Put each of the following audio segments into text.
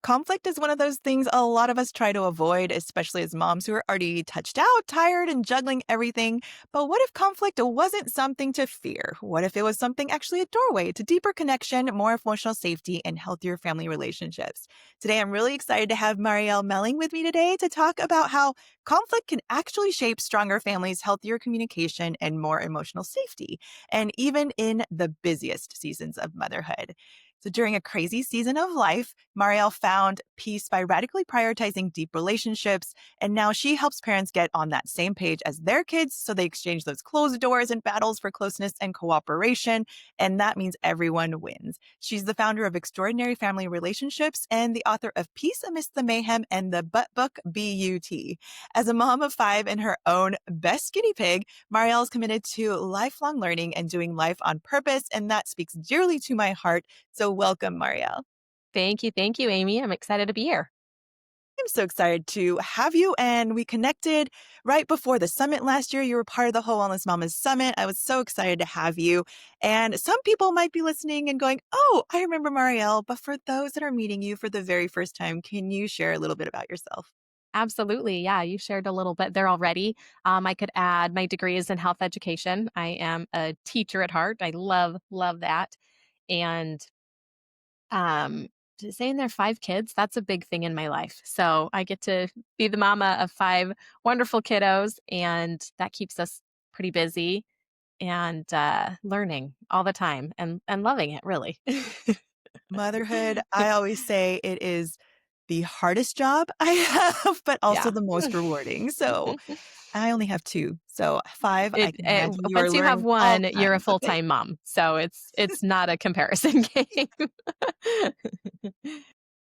Conflict is one of those things a lot of us try to avoid, especially as moms who are already touched out, tired, and juggling everything. But what if conflict wasn't something to fear? What if it was something actually a doorway to deeper connection, more emotional safety, and healthier family relationships? Today, I'm really excited to have Marielle Melling with me today to talk about how conflict can actually shape stronger families, healthier communication, and more emotional safety, and even in the busiest seasons of motherhood. So during a crazy season of life, Marielle found peace by radically prioritizing deep relationships. And now she helps parents get on that same page as their kids. So they exchange those closed doors and battles for closeness and cooperation. And that means everyone wins. She's the founder of Extraordinary Family Relationships and the author of Peace Amidst the Mayhem and the Butt Book BUT. As a mom of five and her own best guinea pig, Marielle is committed to lifelong learning and doing life on purpose. And that speaks dearly to my heart. So welcome, Marielle. Thank you. Thank you, Amy. I'm excited to be here. I'm so excited to have you. And we connected right before the summit last year. You were part of the Whole Wellness Mamas Summit. I was so excited to have you. And some people might be listening and going, oh, I remember Marielle. But for those that are meeting you for the very first time, can you share a little bit about yourself? Absolutely. Yeah, you shared a little bit there already. I could add my degree is in health education. I am a teacher at heart. I love that. And um, saying there 5 kids, that's a big thing in my life. So I get to be the mama of 5 wonderful kiddos, and that keeps us pretty busy and learning all the time and loving it, really. Motherhood, I always say it is the hardest job I have, but also Yeah. the most rewarding. So I only have two. So five, I can It imagine you are once you have learning all one, the you're a time. Okay. full-time mom, so it's not a comparison game.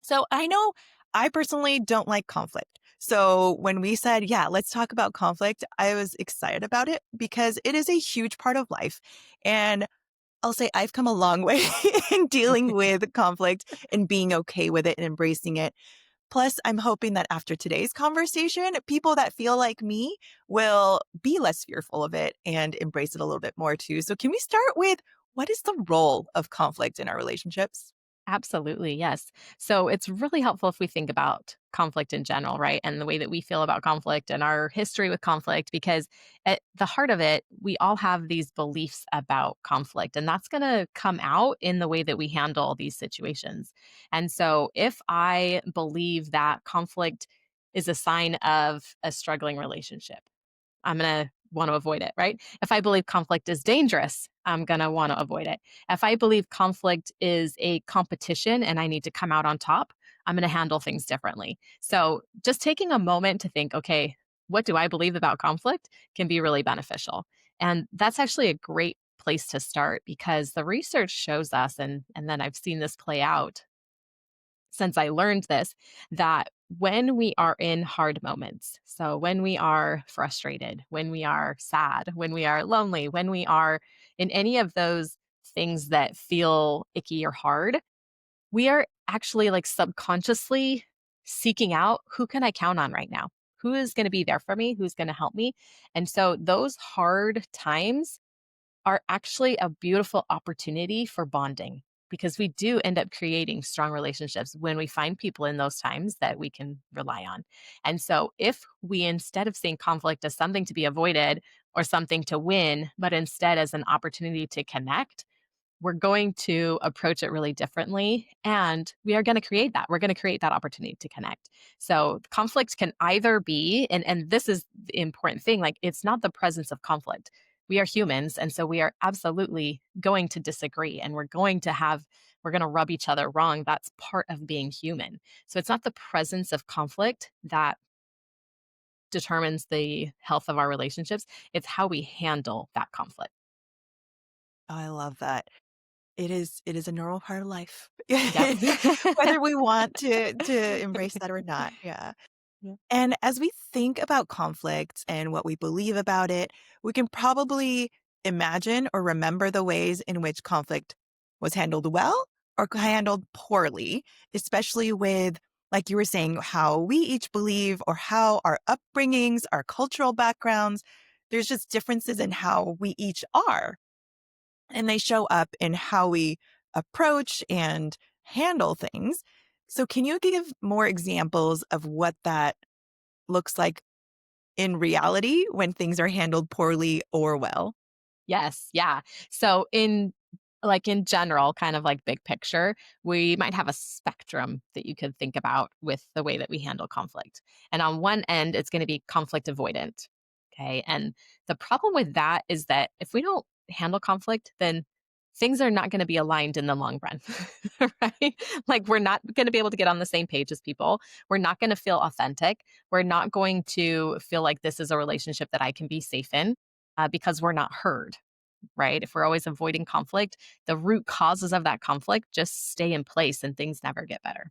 So I know I personally don't like conflict. So when we said, yeah, let's talk about conflict, I was excited about it because it is a huge part of life. And I'll say I've come a long way in dealing with conflict and being okay with it and embracing it. Plus, I'm hoping that after today's conversation, people that feel like me will be less fearful of it and embrace it a little bit more too. So can we start with what is the role of conflict in our relationships? Absolutely, yes. So it's really helpful if we think about conflict in general, right? And the way that we feel about conflict and our history with conflict, because at the heart of it, we all have these beliefs about conflict, and that's going to come out in the way that we handle these situations. And so if I believe that conflict is a sign of a struggling relationship, I'm going to want to avoid it, right? If I believe conflict is dangerous, I'm going to want to avoid it. If I believe conflict is a competition and I need to come out on top, I'm going to handle things differently. So, just taking a moment to think, okay, what do I believe about conflict can be really beneficial. And that's actually a great place to start because the research shows us, and then I've seen this play out since I learned this, that when we are in hard moments, so when we are frustrated, when we are sad, when we are lonely, when we are in any of those things that feel icky or hard, we are actually like subconsciously seeking out who can I count on right now? Who is going to be there for me? Who's going to help me? And so those hard times are actually a beautiful opportunity for bonding because we do end up creating strong relationships when we find people in those times that we can rely on. And so, if we instead of seeing conflict as something to be avoided or something to win, but instead as an opportunity to connect, we're going to approach it really differently and we are going to create that. We're going to create that opportunity to connect. So conflict can either be, and this is the important thing, like it's not the presence of conflict. We are humans. And so we are absolutely going to disagree and we're going to rub each other wrong. That's part of being human. So it's not the presence of conflict that determines the health of our relationships. It's how we handle that conflict. I love that. It is a normal part of life, Yep. whether we want to embrace that or not. Yeah. Yeah. And as we think about conflict and what we believe about it, we can probably imagine or remember the ways in which conflict was handled well or handled poorly, especially with, like you were saying, how we each believe or how our upbringings, our cultural backgrounds, there's just differences in how we each are. And they show up in how we approach and handle things. So, can you give more examples of what that looks like in reality when things are handled poorly or well? Yes, yeah. So in general, kind of like big picture, we might have a spectrum that you could think about with the way that we handle conflict. And on one end, it's going to be conflict avoidant. Okay. And the problem with that is that if we don't handle conflict, then things are not going to be aligned in the long run. Right? Like we're not going to be able to get on the same page as people. We're not going to feel authentic. We're not going to feel like this is a relationship that I can be safe in because we're not heard, right? If we're always avoiding conflict, the root causes of that conflict just stay in place and things never get better.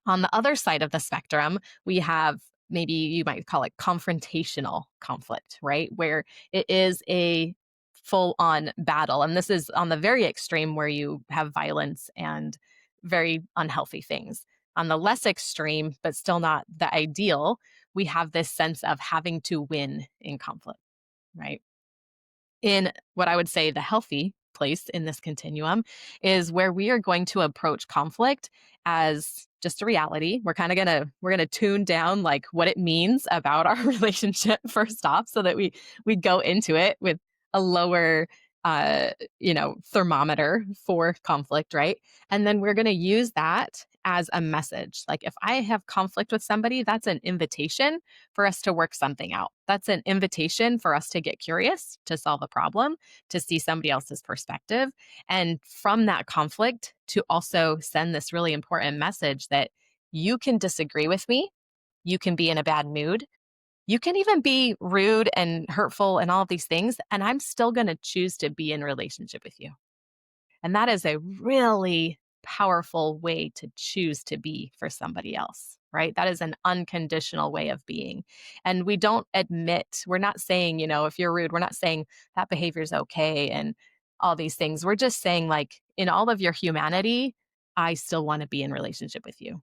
On the other side of the spectrum, we have maybe you might call it confrontational conflict, right? Where it is a full on battle. And this is on the very extreme where you have violence and very unhealthy things. On the less extreme, but still not the ideal, we have this sense of having to win in conflict, right? In what I would say the healthy place in this continuum is where we are going to approach conflict as just a reality. We're gonna tune down like what it means about our relationship first off so that we go into it with a lower thermometer for conflict, right? And then we're gonna use that as a message. Like if I have conflict with somebody, that's an invitation for us to work something out. That's an invitation for us to get curious, to solve a problem, to see somebody else's perspective. And from that conflict, to also send this really important message that you can disagree with me. You can be in a bad mood. You can even be rude and hurtful and all of these things. And I'm still going to choose to be in relationship with you. And that is a really powerful way to choose to be for somebody else, right? That is an unconditional way of being. And we don't admit, we're not saying, if you're rude, we're not saying that behavior is okay and all these things. We're just saying, like, in all of your humanity, I still want to be in relationship with you.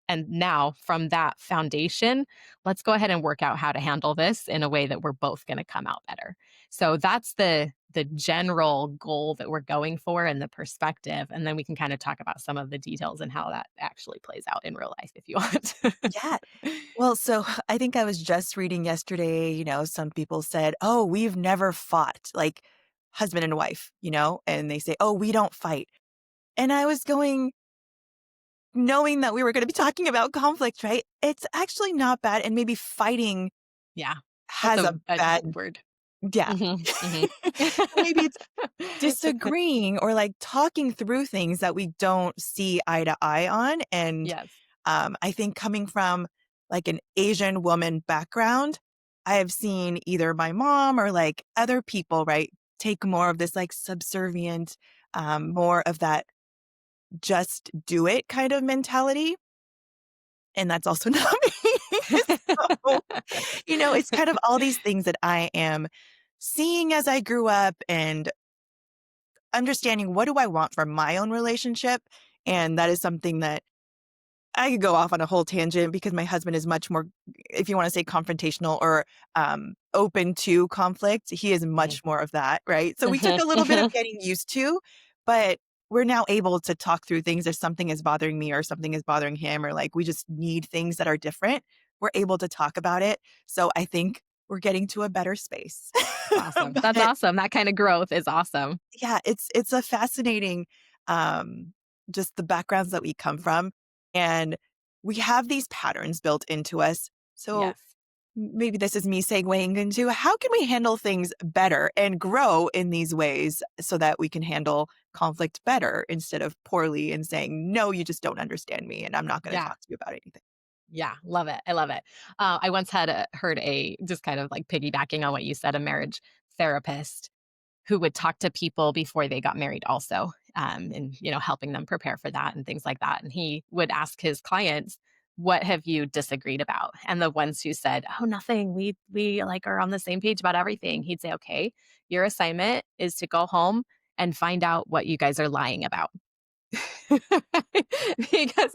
And now, from that foundation, let's go ahead and work out how to handle this in a way that we're both going to come out better. So that's the general goal that we're going for and the perspective, and then we can kind of talk about some of the details and how that actually plays out in real life if you want. Yeah. Well, so I think I was just reading yesterday, some people said, "Oh, we've never fought," like husband and wife, and they say, "Oh, we don't fight." And I was going, knowing that we were going to be talking about conflict, right? It's actually not bad. And maybe fighting Yeah, that's has a, a a bad, good word. yeah. Hmm. Hmm. Maybe it's disagreeing or like talking through things that we don't see eye to eye on. And Yes. I think coming from like an Asian woman background, I have seen either my mom or like other people, right, take more of this like subservient, more of that just do it kind of mentality. And that's also not me. So, it's kind of all these things that I am seeing as I grew up and understanding what do I want from my own relationship. And that is something that I could go off on a whole tangent because my husband is much more, if you want to say confrontational or open to conflict, he is much more of that, right? So we took a little bit of getting used to, but we're now able to talk through things if something is bothering me or something is bothering him, or like we just need things that are different. We're able to talk about it. So I think we're getting to a better space. Awesome. That's But awesome. That kind of growth is awesome. yeah, it's a fascinating, um, just the backgrounds that we come from, and we have these patterns built into us. So Yes. maybe this is me segueing into how can we handle things better and grow in these ways so that we can handle conflict better instead of poorly and saying, no, you just don't understand me and I'm not going to Yeah. talk to you about anything. Yeah, love it. I love it. I once heard a just kind of like piggybacking on what you said, a marriage therapist who would talk to people before they got married, also, and helping them prepare for that and things like that. And he would ask his clients, "What have you disagreed about?" And the ones who said, "Oh, nothing. We like are on the same page about everything." He'd say, "Okay, your assignment is to go home and find out what you guys are lying about." Because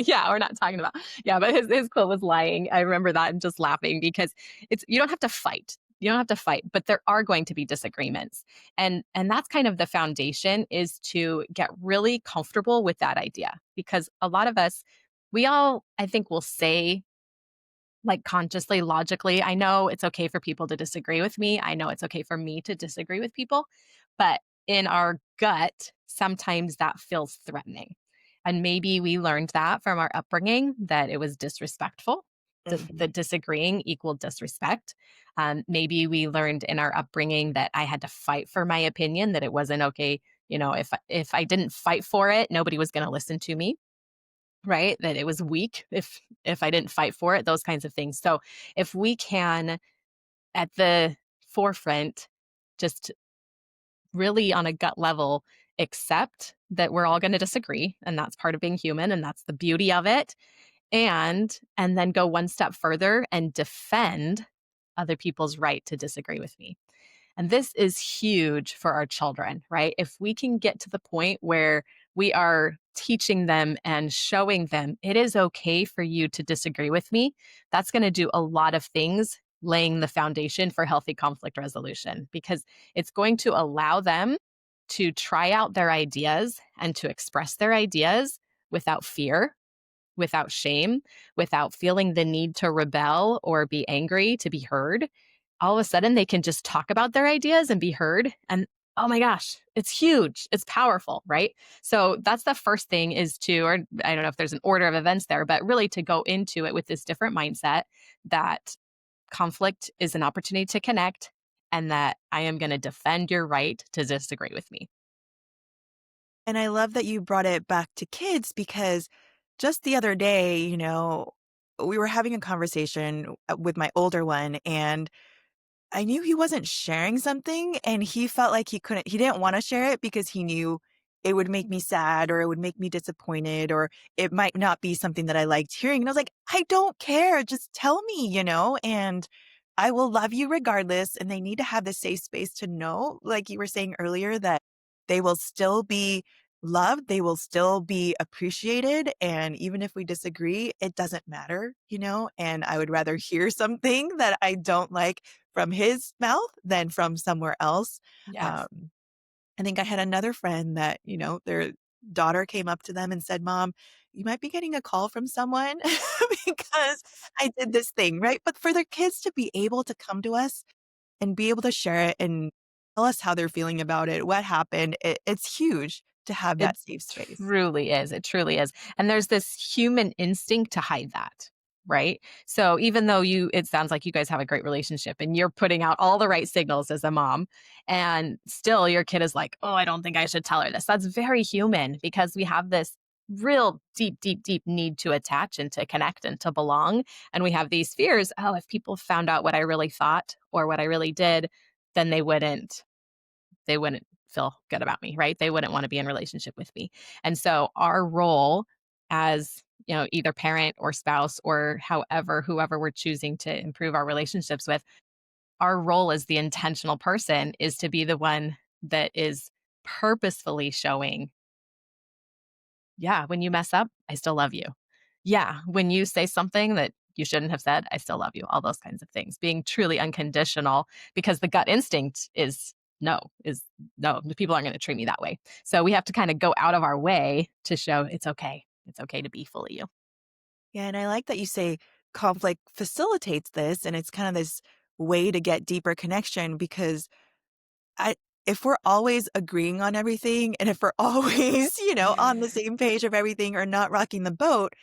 yeah, we're not talking about, yeah, but his quote was lying. I remember that and just laughing because it's you don't have to fight. You don't have to fight, but there are going to be disagreements. And that's kind of the foundation, is to get really comfortable with that idea, because a lot of us, we all, I think, will say, like, consciously, logically, I know it's okay for people to disagree with me. I know it's okay for me to disagree with people. But in our gut, sometimes that feels threatening. And maybe we learned that from our upbringing, that it was disrespectful, Mhm. that disagreeing equaled disrespect. Maybe we learned in our upbringing that I had to fight for my opinion, that it wasn't okay. If I didn't fight for it, nobody was going to listen to me, right? That it was weak if I didn't fight for it, those kinds of things. So if we can, at the forefront, just really on a gut level accept that we're all going to disagree, and that's part of being human, and that's the beauty of it, and then go one step further and defend other people's right to disagree with me. And this is huge for our children, right? If we can get to the point where we are teaching them and showing them it is okay for you to disagree with me, that's going to do a lot of things, laying the foundation for healthy conflict resolution, because it's going to allow them to try out their ideas and to express their ideas without fear, without shame, without feeling the need to rebel or be angry to be heard. All of a sudden, they can just talk about their ideas and be heard. And oh my gosh, it's huge. It's powerful, right? So that's the first thing, is to, or I don't know if there's an order of events there, but really to go into it with this different mindset, that conflict is an opportunity to connect, and that I am going to defend your right to disagree with me. And I love that you brought it back to kids because just the other day, we were having a conversation with my older one, and I knew he wasn't sharing something, and he felt like he didn't wanna share it because he knew it would make me sad or it would make me disappointed or it might not be something that I liked hearing, and I was like, "I don't care, just tell me, and I will love you regardless," and they need to have the safe space to know, like you were saying earlier, that they will still be loved, they will still be appreciated, and even if we disagree, it doesn't matter, and I would rather hear something that I don't like from his mouth than from somewhere else. Yes. Um, I think I had another friend that, their daughter came up to them and said, "Mom, you might be getting a call from someone because I did this thing," right? But for their kids to be able to come to us and be able to share it and tell us how they're feeling about it, what happened, it's huge to have It that safe space. truly is, it truly is, and there's this human instinct to hide that, right? So even though it sounds like you guys have a great relationship and you're putting out all the right signals as a mom, and still your kid is like, "Oh, I don't think I should tell her this." That's very human, because we have this real deep, deep, deep need to attach and to connect and to belong, and we have these fears, "Oh, if people found out what I really thought or what I really did, then they wouldn't feel good about me, right? They wouldn't want to be in relationship with me." And so our role as, either parent or spouse, or whoever we're choosing to improve our relationships with, our role as the intentional person is to be the one that is purposefully showing, yeah, when you mess up, I still love you. Yeah, when you say something that you shouldn't have said, I still love you. All those kinds of things. Being truly unconditional, because the gut instinct is no, the people aren't going to treat me that way. So we have to kind of go out of our way to show it's okay. It's okay to be fully you. Yeah, and I like that you say conflict facilitates this, and it's kind of this way to get deeper connection because I if we're always agreeing on everything and if we're always, on the same page of everything or not rocking the boat,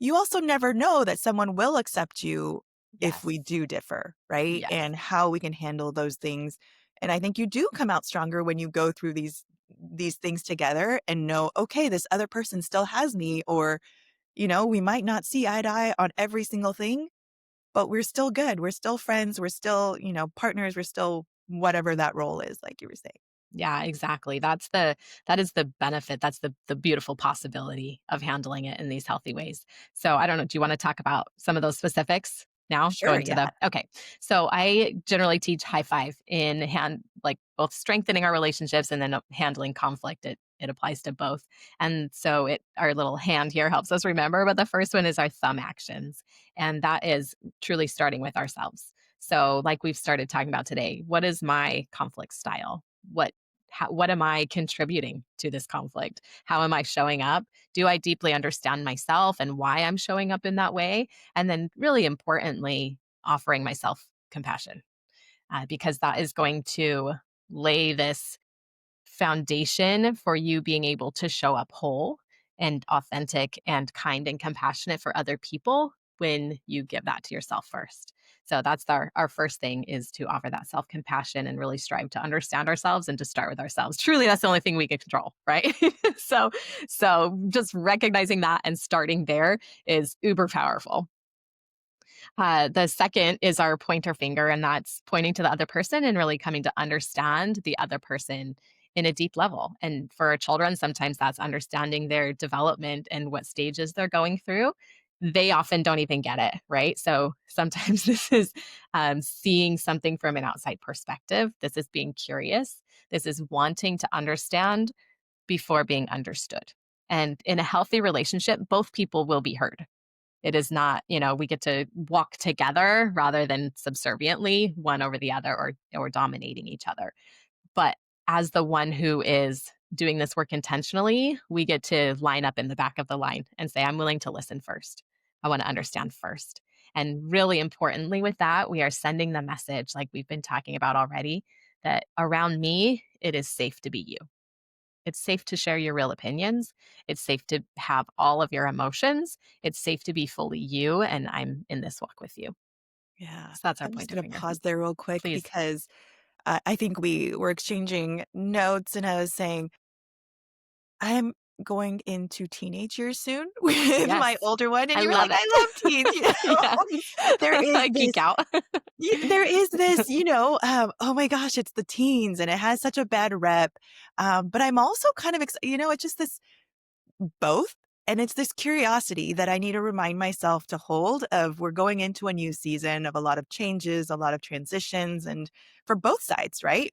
you also never know that someone will accept you if we Yes. do differ, right? Yes. And how we can handle those things. And I think you do come out stronger when you go through these things together and know, okay, this other person still has me, or, we might not see eye to eye on every single thing, but we're still good. We're still friends. We're still, partners. We're still whatever that role is, like you were saying. Yeah, exactly. That is the benefit. That's the beautiful possibility of handling it in these healthy ways. So I don't know, do you want to talk about some of those specifics now? Go Sure. into Yeah. the okay. So I generally teach high five in like both strengthening our relationships and then handling conflict. It applies to both. And so our little hand here helps us remember. But the first one is our thumb actions. And that is truly starting with ourselves. So, like we've started talking about today, what is my conflict style? What am I contributing to this conflict? How am I showing up? Do I deeply understand myself and why I'm showing up in that way? And then, really importantly, offering myself compassion, because that is going to lay this foundation for you being able to show up whole and authentic and kind and compassionate for other people when you give that to yourself first. So that's our first thing, is to offer that self-compassion and really strive to understand ourselves and to start with ourselves. Truly, that's the only thing we can control, right? so so just recognizing that and starting there is uber powerful. The second is our pointer finger, and that's pointing to the other person and really coming to understand the other person in a deep level. And for our children, sometimes that's understanding their development and what stages they're going through. They often don't even get it, right? So sometimes this is seeing something from an outside perspective. This is being curious. This is wanting to understand before being understood. And in a healthy relationship, both people will be heard. It is not, we get to walk together rather than subserviently one over the other, or dominating each other. But as the one who is doing this work intentionally, we get to line up in the back of the line and say, I'm willing to listen first. I want to understand first. And really importantly, with that, we are sending the message, like we've been talking about already, that around me, it is safe to be you. It's safe to share your real opinions. It's safe to have all of your emotions. It's safe to be fully you, and I'm in this walk with you. Yeah. So that's our I'm just pointer gonna finger. pause there real quick Please. because I think we were exchanging notes, and I was saying, I'm going into teenage years soon with my Yes. older one, and I you were love like, it. "I love teens," Yes. But there is I geek this out. there is this, oh my gosh, it's the teens, and it has such a bad rep, but I'm also kind of it's just this both, and it's this curiosity that I need to remind myself to hold of we're going into a new season of a lot of changes, a lot of transitions, and for both sides, right?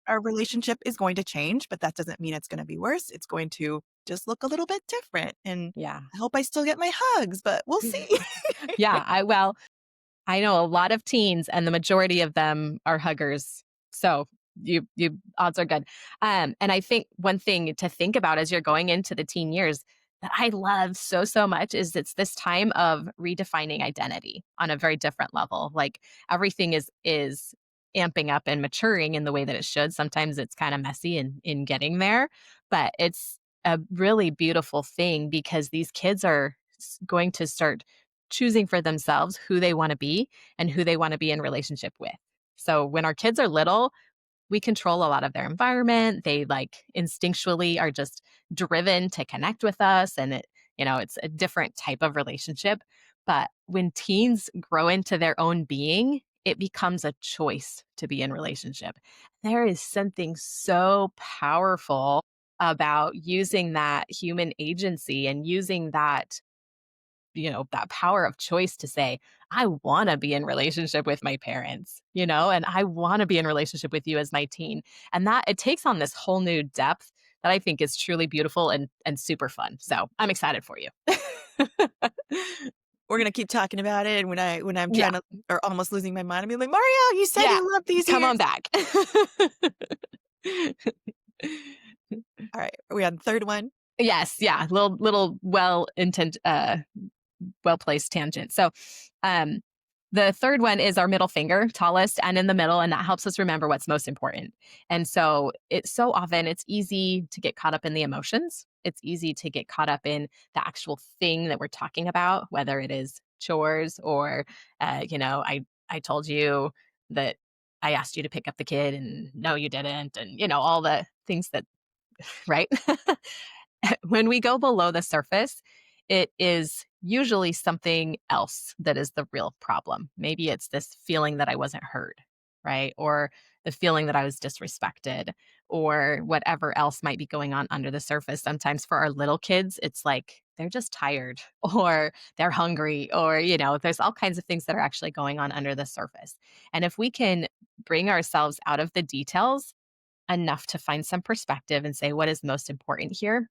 Our relationship is going to change, but that doesn't mean it's gonna be worse. It's going to just look a little bit different, and Yeah. I hope I still get my hugs, but we'll see. Yeah, I know a lot of teens, and the majority of them are huggers. So you odds are good. And I think one thing to think about as you're going into the teen years that I love so much is it's this time of redefining identity on a very different level. Like, everything is amping up and maturing in the way that it should. Sometimes it's kind of messy in getting there, but it's a really beautiful thing because these kids are going to start choosing for themselves who they want to be and who they want to be in relationship with. So when our kids are little, we control a lot of their environment. They like instinctually are just driven to connect with us, and it's a different type of relationship. But when teens grow into their own being, it becomes a choice to be in relationship. There is something so powerful about using that human agency and using that power of choice to say, I want to be in relationship with my parents, and I want to be in relationship with you as my teen. And that it takes on this whole new depth that I think is truly beautiful and super fun. So I'm excited for you. We're gonna keep talking about it, and when I'm Yeah. trying to or almost losing my mind, I'll be like, "Mario, you said Yeah. you loved these Come on years." back. Alright, are we on the 3rd one? Yes. Yeah. Little well-placed tangent. So, um, the third one is our middle finger, tallest and in the middle, and that helps us remember what's most important. And so, it's so often it's easy to get caught up in the emotions. It's easy to get caught up in the actual thing that we're talking about, whether it is chores or, I told you that I asked you to pick up the kid, and no, you didn't, and all the things that right. When we go below the surface, it is usually something else that is the real problem. Maybe it's this feeling that I wasn't heard, right? Or the feeling that I was disrespected, or whatever else might be going on under the surface. Sometimes for our little kids, it's like they're just tired or they're hungry, or, there's all kinds of things that are actually going on under the surface. And if we can bring ourselves out of the details enough to find some perspective and say, what is most important here?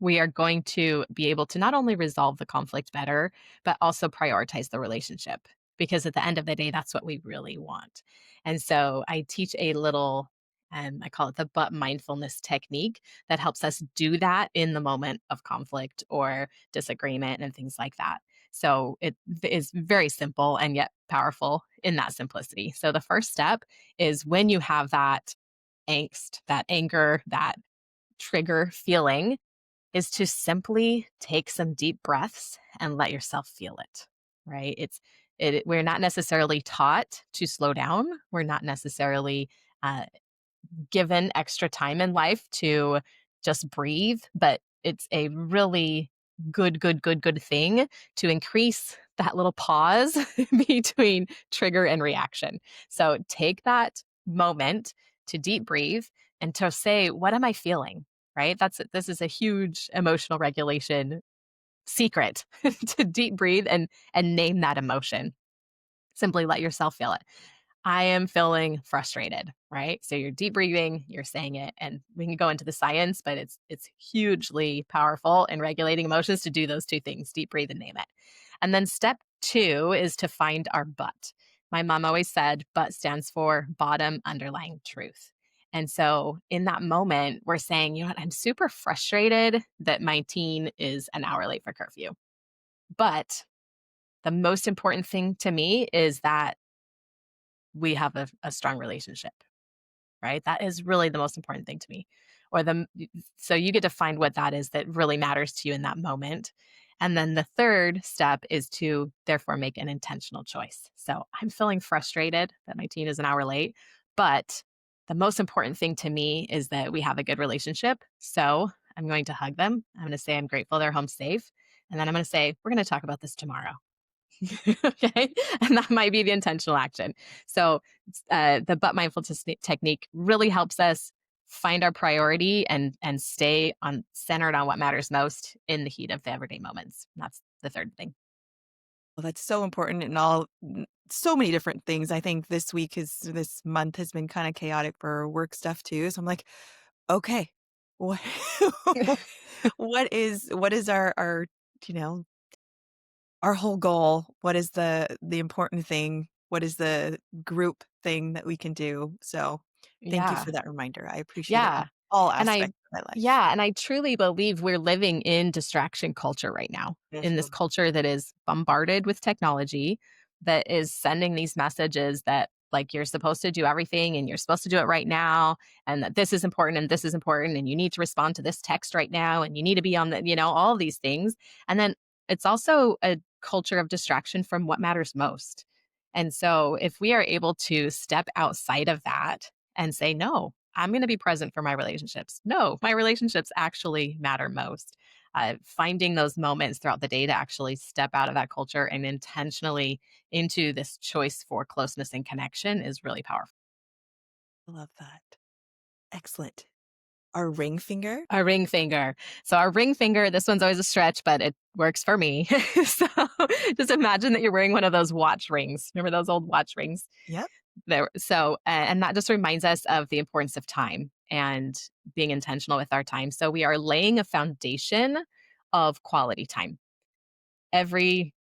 We are going to be able to not only resolve the conflict better, but also prioritize the relationship. because at the end of the day, that's what we really want. And so I teach a little, I call it the butt mindfulness technique that helps us do that in the moment of conflict or disagreement and things like that. So it is very simple and yet powerful in that simplicity. So the first step is when you have that angst, that anger, that trigger feeling, is to simply take some deep breaths and let yourself feel it, right? We're not necessarily taught to slow down. We're not necessarily uh, given extra time in life to just breathe, but it's a really good thing to increase that little pause between trigger and reaction. So take that moment to deep breathe and to say, what am I feeling? Right? This is a huge emotional regulation secret to deep breathe and name that emotion. Simply let yourself feel it. I am feeling frustrated, right? So you're deep breathing, you're saying it, and we can go into the science, but it's hugely powerful in regulating emotions to do those two things, deep breathe and name it. And then step 2 is to find our but. My mom always said but stands for bottom underlying truth. And so in that moment, we're saying, you know what, I'm super frustrated that my teen is an hour late for curfew. But the most important thing to me is that we have a strong relationship, right? That is really the most important thing to me. Or so you get to find what that is that really matters to you in that moment. And then the third step is to therefore make an intentional choice. So I'm feeling frustrated that my teen is an hour late, but the most important thing to me is that we have a good relationship. So I'm going to hug them. I'm going to say I'm grateful they're home safe. And then I'm going to say, we're going to talk about this tomorrow. Okay. And that might be the intentional action. So, the butt mindfulness technique really helps us find our priority and stay on centered on what matters most in the heat of the everyday moments. That's the third thing. Well, that's so important in so many different things. I think this month has been kind of chaotic for work stuff too. So I'm like, okay, what what is our you know our whole goal? What is the important thing? What is the group thing that we can do? So thank you Yeah. for that reminder. I appreciate it in Yeah. all And I aspects of my life. yeah, and I truly believe we're living in distraction culture right now, in this Mhm. culture that is bombarded with technology, that is sending these messages that like you're supposed to do everything and you're supposed to do it right now and that this is important and this is important and you need to respond to this text right now and you need to be on the, all these things. And then it's also a culture of distraction from what matters most. And so if we are able to step outside of that and say, no, I'm going to be present for my relationships. No, my relationships actually matter most. Finding those moments throughout the day to actually step out of that culture and intentionally into this choice for closeness and connection is really powerful. I love that. Excellent. Our ring finger? Our ring finger. So, our ring finger, this one's always a stretch, but it works for me. So, just imagine that you're wearing one of those watch rings. Remember those old watch rings? Yep. And that just reminds us of the importance of time and being intentional with our time. So we are laying a foundation of quality time. Every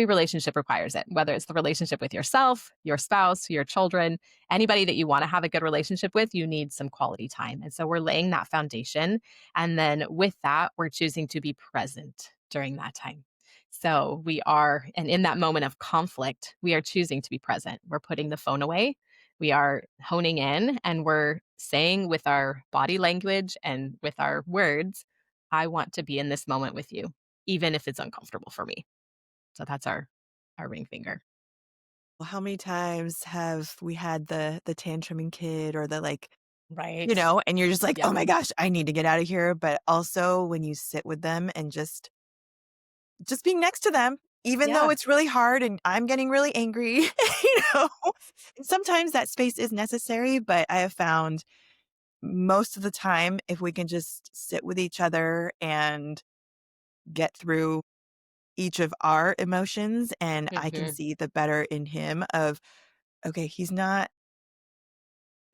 relationship requires it, whether it's the relationship with yourself, your spouse, your children, anybody that you want to have a good relationship with, you need some quality time. And so we're laying that foundation. And then with that, we're choosing to be present during that time. So we are, and in that moment of conflict, we are choosing to be present. We're putting the phone away. We are honing in and we're saying with our body language and with our words, I want to be in this moment with you, even if it's uncomfortable for me. So that's our ring finger. Well, how many times have we had the tantruming kid or the like, Right. and you're just like, "Oh Yep. my gosh, I need to get out of here." But also when you sit with them and just being next to them, even though Yeah. it's really hard and I'm getting really angry, you know? And sometimes that space is necessary, but I have found most of the time, if we can just sit with each other and get through each of our emotions, and I can Mhm. see the better in him of, okay, he's not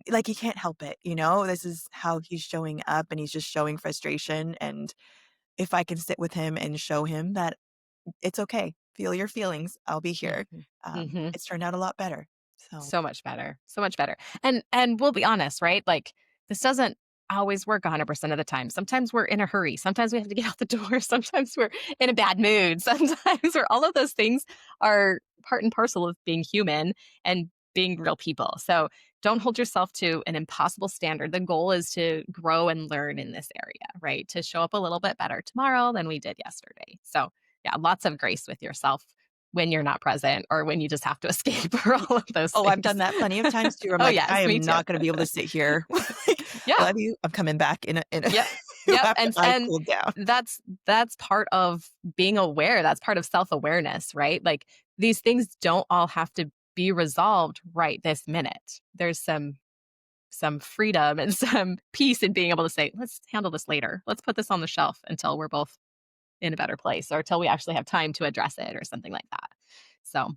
like, he can't help it, This is how he's showing up, and he's just showing frustration, and if I can sit with him and show him that it's okay. feel your feelings. I'll be here." Mhm. Mhm. It's turned out a lot better. So So much better. So much better. And we'll be honest, right? Like this doesn't always work 100% of the time. Sometimes we're in a hurry. Sometimes we have to get out the door. Sometimes we're in a bad mood. Sometimes where all of those things are part and parcel of being human and being real people. So don't hold yourself to an impossible standard. The goal is to grow and learn in this area, right? To show up a little bit better tomorrow than we did yesterday. So yeah, lots of grace with yourself when you're not present or when you just have to escape or Y all of those oh, I've done things. that plenty of times too. I'm Oh, like, "I yes, me am too. not gonna be able to sit here. Like, Yeah. love you. I'm coming back in a Yep. Yep, after I cool down." that's part of being aware, that's part of self-awareness, right? Like, these things don't all have to be resolved right this minute. There's some freedom and some peace in being able to say, "Let's handle this later. Let's put this on the shelf until we're both in a better place or until we actually have time to address it," or something like that. So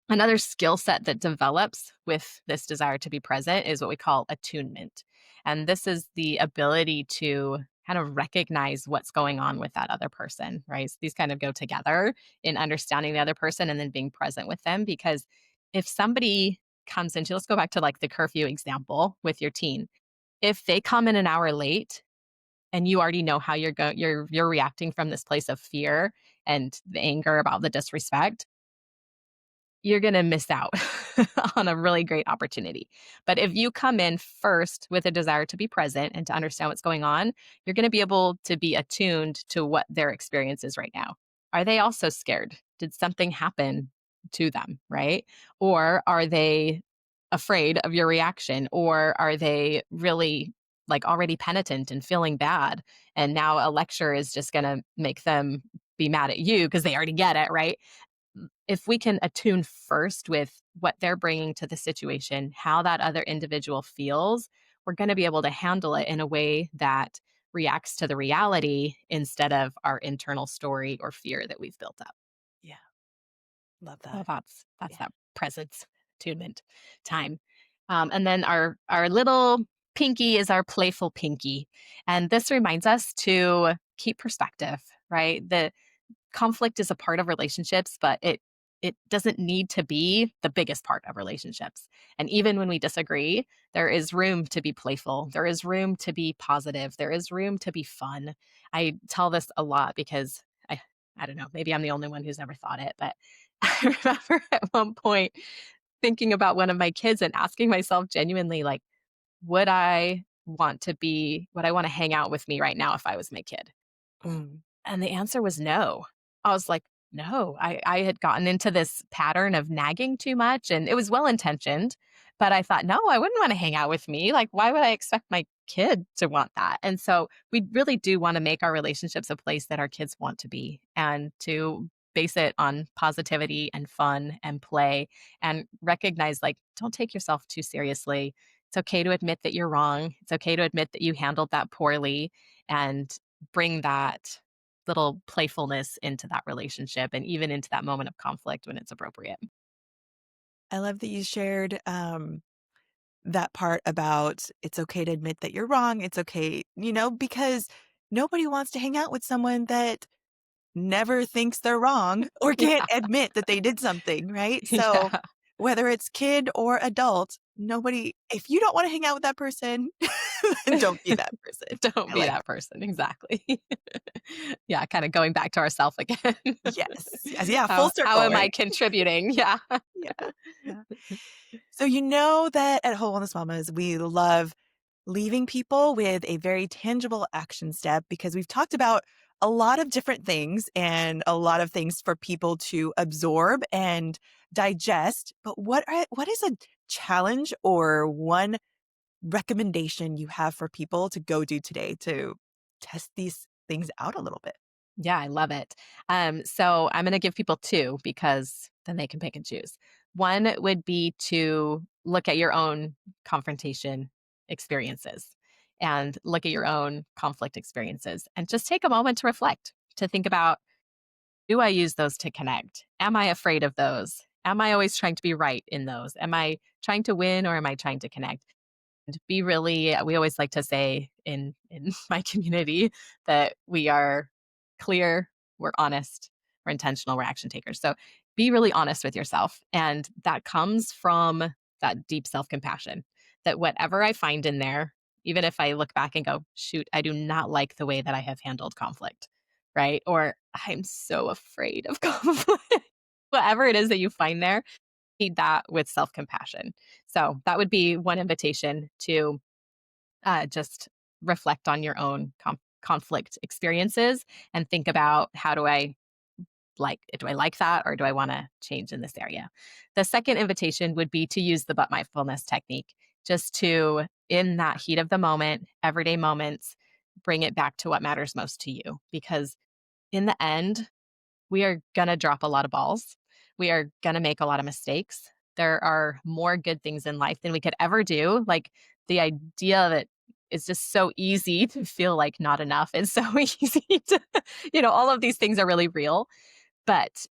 another skill set that develops with this desire to be present is what we call attunement. And this is the ability to kind of recognize what's going on with that other person, right? So these kind of go together in understanding the other person and then being present with them. Because if somebody comes into, let's go back to like the curfew example with your teen. If they come in an hour late and you already know how you're reacting from this place of fear and the anger about the disrespect, you're gonna miss out on a really great opportunity. But if you come in first with a desire to be present and to understand what's going on, you're gonna be able to be attuned to what their experience is right now. Are they also scared? Did something happen to them, right? Or are they afraid of your reaction? Or are they really like already penitent and feeling bad? And now a lecture is just gonna make them be mad at you because they already get it, right? If we can attune first with what they're bringing to the situation, how that other individual feels, we're going to be able to handle it in a way that reacts to the reality instead of our internal story or fear that we've built up. Yeah, love So that. that's Yeah. that presence attunement time. And then our little pinky is our playful pinky, and this reminds us to keep perspective. Right, the conflict is a part of relationships, but it doesn't need to be the biggest part of relationships. And even when we disagree, there is room to be playful. There is room to be positive. There is room to be fun. I tell this a lot because I don't know, maybe I'm the only one who's never thought it, but I remember at one point thinking about one of my kids and asking myself genuinely like, would I want to hang out with me right now if I was my kid? Mm. And the answer was no. I was like, "No." I had gotten into this pattern of nagging too much, and it was well-intentioned, but I thought, "No, I wouldn't wanna hang out with me. Like, why would I expect my kid to want that?" And so, we really do wanna make our relationships a place that our kids want to be and to base it on positivity and fun and play and recognize, like, don't take yourself too seriously. It's okay to admit that you're wrong. It's okay to admit that you handled that poorly and bring that little playfulness into that relationship and even into that moment of conflict when it's appropriate. I love that you shared, that part about it's okay to admit that you're wrong. It's okay, because nobody wants to hang out with someone that never thinks they're wrong or can't Yeah. admit that they did something, right? So Yeah. whether it's kid or adult, nobody, if you don't want to hang out with that person, then don't be that person. Don't I be like, that person. Exactly. Yeah, kinda going back to ourself again. yes, yes, yeah, full How circle, am I right? contributing? Yeah. Yeah, yeah. So you know that at Whole Wellness Mamas, we love leaving people with a very tangible action step because we've talked about a lot of different things and a lot of things for people to absorb and digest. But what is a challenge or one recommendation you have for people to go do today to test these things out a little bit? Yeah, I love it. So I'm gonna give people 2 because then they can pick and choose. One would be to look at your own confrontation experiences and look at your own conflict experiences and just take a moment to reflect, to think about, do I use those to connect? Am I afraid of those? Am I always trying to be right in those? Am I trying to win or am I trying to connect? And be really, we always like to say in my community that we are clear, we're honest, we're intentional, we're action takers. So be really honest with yourself. And that comes from that deep self compassion that whatever I find in there, even if I look back and go, shoot, I do not like the way that I have handled conflict, right? Or I'm so afraid of conflict. Whatever it is that you find there, feed that with self compassion. So that would be one invitation to just reflect on your own conflict experiences and think about how do I like that or do I want to change in this area? The second invitation would be to use the butt mindfulness technique, just to, in that heat of the moment, everyday moments, bring it back to what matters most to you. Because in the end, we are going to drop a lot of balls. We are going to make a lot of mistakes. There are more good things in life than we could ever do. Like the idea that it's just so easy to feel like not enough. It's so easy to, all of these things are really real. But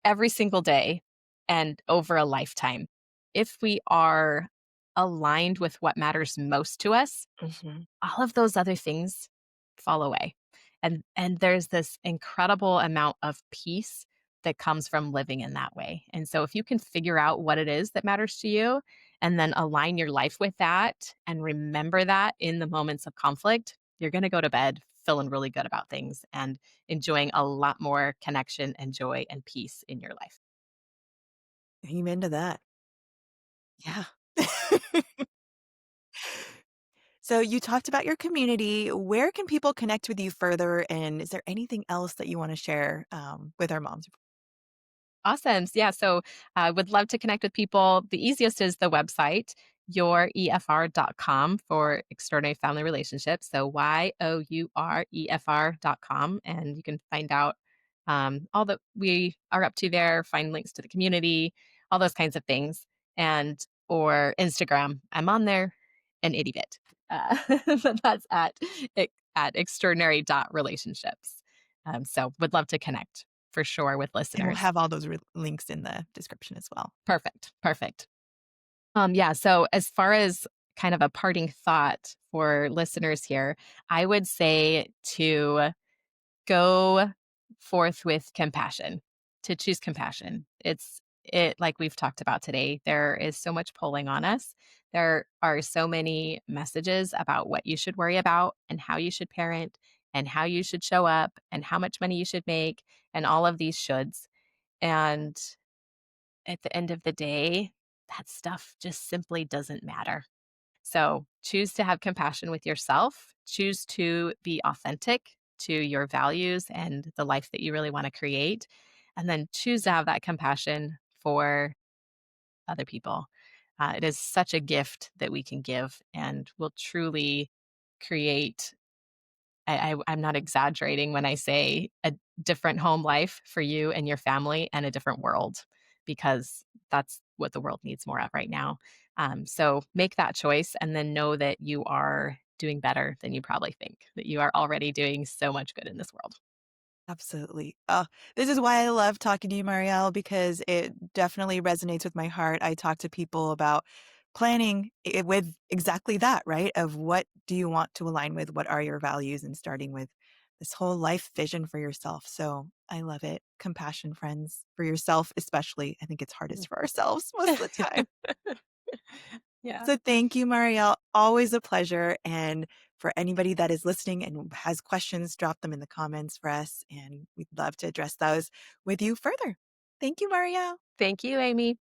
every single day and over a lifetime, if we are aligned with what matters most to us, Mhm. all of those other things fall away. And there's this incredible amount of peace that comes from living in that way. And so if you can figure out what it is that matters to you and then align your life with that and remember that in the moments of conflict, you're going to go to bed feeling really good about things and enjoying a lot more connection and joy and peace in your life. Amen to that. Yeah. So you talked about your community. Where can people connect with you further? And is there anything else that you want to share with our moms? Awesome. Yeah. So I would love to connect with people. The easiest is the website, yourefr.com for extraordinary family relationships. So yourefr.com. And you can find out all that we are up to there, find links to the community, all those kinds of things. And or Instagram. I'm on there an itty bit. But that's at extraordinary.relationships. So would love to connect for sure with And we'll listeners. have all those links in the description as well. Perfect. Perfect. Yeah. So as far as kind of a parting thought for listeners here, I would say to go forth with compassion, to choose compassion. It like we've talked about today, there is so much pulling on us. There are so many messages about what you should worry about and how you should parent and how you should show up and how much money you should make and all of these shoulds. And at the end of the day, that stuff just simply doesn't matter. So choose to have compassion with yourself, choose to be authentic to your values and the life that you really want to create, and then choose to have that compassion for other people. It is such a gift that we can give and will truly create I'm not exaggerating when I say a different home life for you and your family and a different world because that's what the world needs more of right now. So make that choice and then know that you are doing better than you probably think, that you are already doing so much good in this world. Absolutely. Oh, this is why I love talking to you, Marielle, because it definitely resonates with my heart. I talk to people about planning with exactly that, right? Of what do you want to align with? What are your values? And starting with this whole life vision for yourself. So I love it. Compassion, friends, for yourself, especially. I think it's hardest for ourselves most of the time. Yeah. So thank you, Marielle. Always a pleasure. And for anybody that is listening and has questions, drop them in the comments for us. And we'd love to address those with you further. Thank you, Marielle. Thank you, Amy.